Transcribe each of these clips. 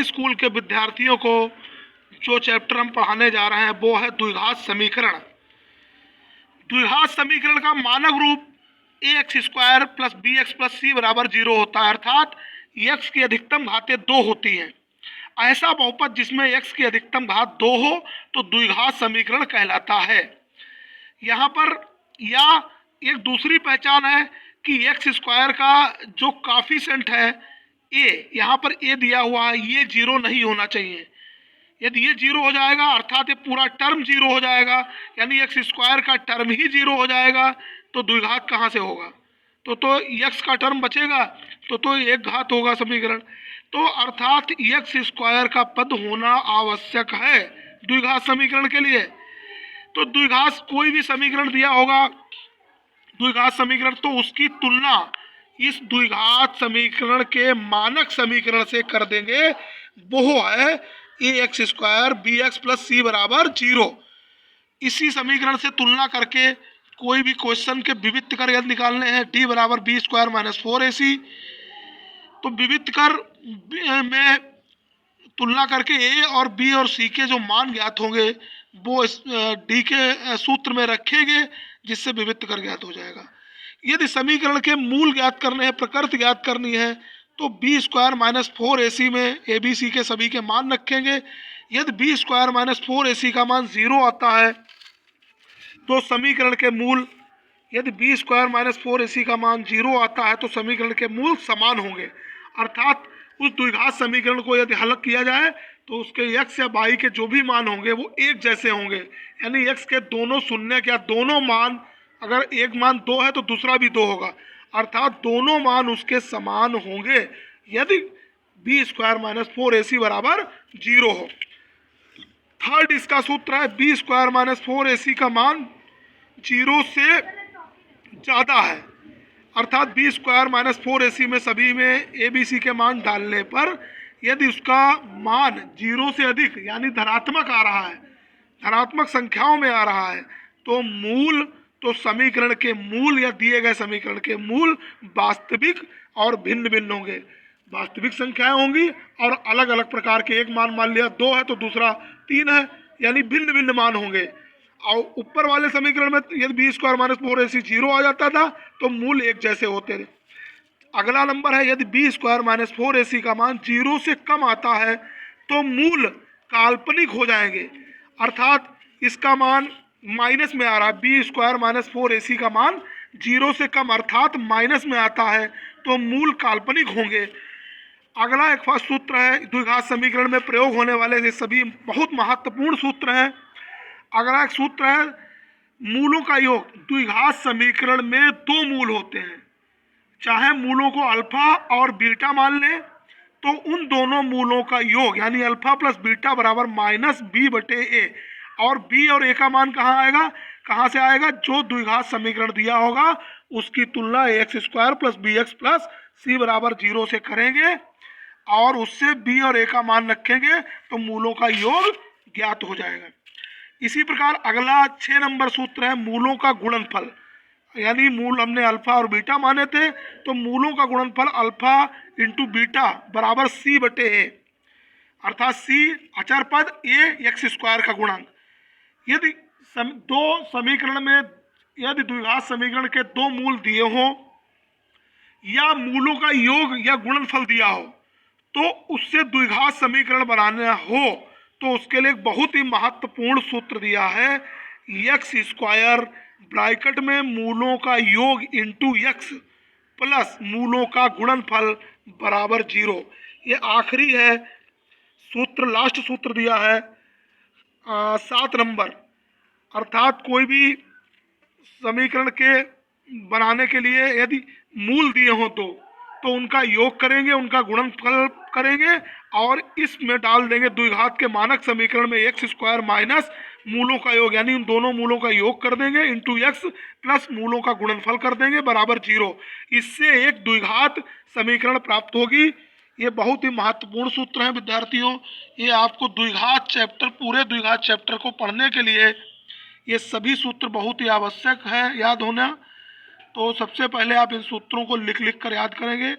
School के विद्यार्थियों को जो चैप्टर हम पढ़ाने जा रहे हैं वो है द्विघात समीकरण। द्विघात समीकरण का मानक रूप ax² plus bx plus c बराबर 0 होता है, अर्थात x की अधिकतम घातें 2 होती हैं। ऐसा बहुपद जिसमें x की अधिकतम घात 2 हो तो द्विघात समीकरण कहलाता है। यहाँ पर या एक दूसरी पहचान है कि x² का जो काफिसेंट है a, यहाँ पर a दिया हुआ है, ये 0 नहीं होना चाहिए। यदि ये 0 हो जाएगा अर्थात ये पूरा टर्म 0 हो जाएगा, यानी x² का टर्म ही 0 हो जाएगा, तो द्विघात कहाँ से होगा? तो x का टर्म बचेगा तो एक घात होगा समीकरण। तो अर्थात x² का पद होना आवश्यक है द्विघात समीकरण के लिए। तो द्विघात कोई भी समीकरण दिया होगा द्विघात समीकरण, तो उसकी तुलना इस द्विघात समीकरण के मानक समीकरण से कर देंगे, वो है ax² bx प्लस c बराबर 0। इसी समीकरण से तुलना करके कोई भी क्वेश्चन के विविध कर यदि निकालने हैं d बराबर b² माइनस 4ac, तो विविध कर में तुलना करके a और b और c के जो मान ज्ञात होंगे वो d के सूत्र में रखेंगे, जिससे विविध कर ज्ञात हो जाएगा। यदि समीकरण के मूल ज्ञात करने हैं, प्रकृति ज्ञात करनी है, तो b² माइनस 4ac में a b c के सभी के मान रखेंगे। यदि b² माइनस 4ac का मान 0 आता है तो समीकरण के मूल, यदि b² माइनस 4ac का मान 0 आता है तो समीकरण के मूल समान होंगे, अर्थात उस द्विघात समीकरण को यदि हल किया जाए तो उसके x या y के जो भी मान होंगे वो एक जैसे होंगे, यानी x के दोनों शून्य या दोनों मान, अगर एक मान 2 है तो दूसरा भी 2 होगा, अर्थात दोनों मान उसके समान होंगे यदि b² माइनस 4ac बराबर 0 हो। थर्ड इसका सूत्र है b² माइनस 4ac का मान 0 से ज़्यादा है, अर्थात b² माइनस 4ac में सभी में a b c के मान डालने पर यदि उसका मान 0 से अधिक यानी धनात्मक आ रहा है, धनात्मक संख्याओं में आ रहा है, तो समीकरण के मूल या दिए गए समीकरण के मूल वास्तविक और भिन्न भिन्न होंगे। वास्तविक संख्याएं होंगी और अलग अलग प्रकार के, एक मान लिया 2 है तो दूसरा 3 है, यानी भिन्न भिन्न मान होंगे। और ऊपर वाले समीकरण में यदि b² माइनस 4ac 0 आ जाता था तो मूल एक जैसे होते थे। अगला नंबर है यदि b² माइनस 4ac का मान 0 से कम आता है तो मूल काल्पनिक हो जाएंगे, अर्थात इसका मान माइनस में आ रहा है, b² माइनस 4ac का मान 0 से कम अर्थात माइनस में आता है तो मूल काल्पनिक होंगे। अगला एक सूत्र है द्विघात समीकरण में प्रयोग होने वाले ये सभी बहुत महत्वपूर्ण सूत्र हैं। अगला एक सूत्र है मूलों का योग। द्विघात समीकरण में 2 मूल होते हैं, चाहे मूलों को अल्फा और बीटा मान लें तो उन दोनों मूलों का योग यानी अल्फा प्लस बीटा बराबर माइनस b/a, और b और a का मान कहाँ से आएगा? जो द्विघात समीकरण दिया होगा उसकी तुलना ax² plus bx plus c बराबर 0 से करेंगे और उससे b और a का मान रखेंगे तो मूलों का योग ज्ञात हो जाएगा। इसी प्रकार अगला 6 नंबर सूत्र है मूलों का गुणनफल, यानी मूल हमने अल्फा और बीटा माने थे तो मूलों का गुणनफल अल्फा इंटू बीटा बराबर c/a, अर्थात c अचर पद, a x² का गुणांक। यदि दो समीकरण में यदि द्विघात समीकरण के 2 मूल दिए हों या मूलों का योग या गुणनफल दिया हो तो उससे द्विघात समीकरण बनाना हो तो उसके लिए एक बहुत ही महत्वपूर्ण सूत्र दिया है x² ब्रैकेट में मूलों का योग इंटू x प्लस मूलों का गुणनफल बराबर 0। ये आखिरी है सूत्र, लास्ट सूत्र दिया है 7 नंबर, अर्थात कोई भी समीकरण के बनाने के लिए यदि मूल दिए हों तो उनका योग करेंगे, उनका गुणनफल करेंगे और इसमें डाल देंगे द्विघात के मानक समीकरण में x² माइनस मूलों का योग यानी उन दोनों मूलों का योग कर देंगे इंटू x प्लस मूलों का गुणनफल कर देंगे बराबर 0। इससे एक द्विघात समीकरण प्राप्त होगी। ये बहुत ही महत्वपूर्ण सूत्र हैं विद्यार्थियों। ये आपको द्विघात चैप्टर, पूरे द्विघात चैप्टर को पढ़ने के लिए ये सभी सूत्र बहुत ही आवश्यक है याद होना। तो सबसे पहले आप इन सूत्रों को लिख कर याद करेंगे।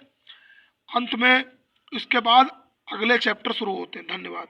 अंत में इसके बाद अगले चैप्टर शुरू होते हैं। धन्यवाद।